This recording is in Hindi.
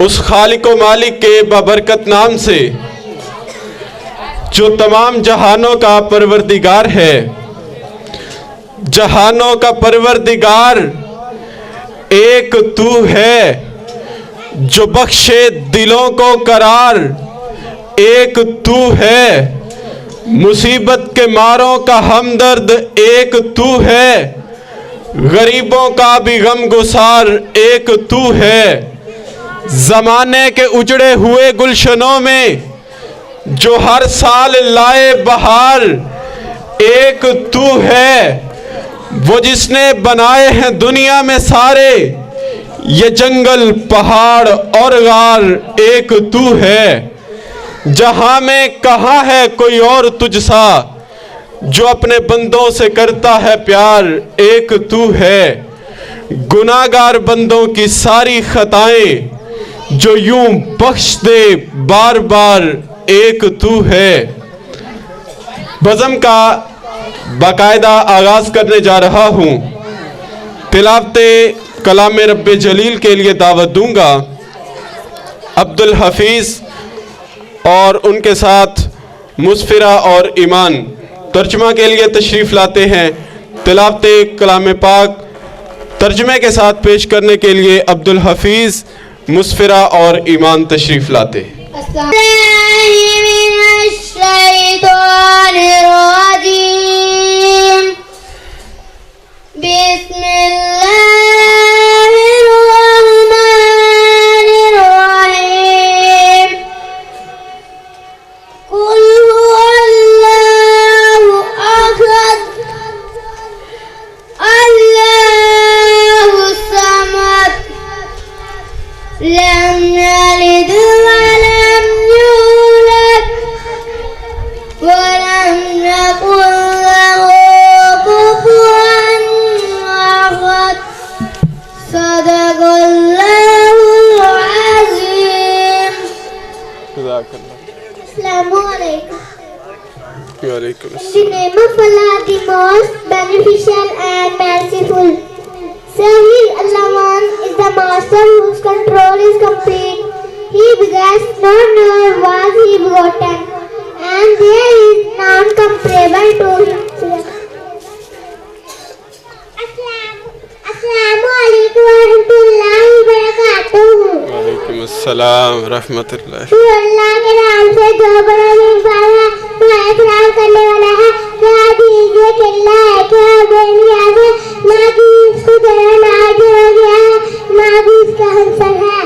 उस खालिक व मालिक के बाबरकत नाम से जो तमाम जहानों का परवरदिगार है। जहानों का परवरदिगार एक तू है, जो बख्शे दिलों को करार एक तू है। मुसीबत के मारों का हमदर्द एक तू है, गरीबों का भी गम गुसार एक तू है। ज़माने के उजड़े हुए गुलशनों में जो हर साल लाए बहार एक तू है। वो जिसने बनाए हैं दुनिया में सारे ये जंगल पहाड़ और गार एक तू है। जहां में कहाँ है कोई और तुझसा, जो अपने बंदों से करता है प्यार एक तू है। गुनाहगार बंदों की सारी खताएं जो यूं बख्श दे बार बार एक तू है। बज़म का बाकायदा आगाज करने जा रहा हूँ। तिलावते कलाम रब्बे जलील के लिए दावत दूंगा अब्दुल हफीज़ और उनके साथ मुस्फिरा और ईमान तर्जुमा के लिए तशरीफ़ लाते हैं। तिलावते कलाम पाक तर्जुमे के साथ पेश करने के लिए अब्दुल हफीज़, मुस्फिरा और ईमान तशरीफ़ लाते हैं। The name of Allah, the most beneficial and merciful. Sahih Allah is the master whose control is complete. He begets no, nor was he begotten, and there is none comparable to him. Assalamu alaikum wa rahmatullahi wa barakatuh. वालेकुम अस्सलाम रहमतुल्लाह। तू अल्लाह के नाम से जो बड़ा मेहरबान है, वो एहतराम करने वाला है। क्या दीजिए किल्ला है, क्या बेनियाज है, ना कि इसको जरा नाज हो गया है, ना कि इसका हंसर है।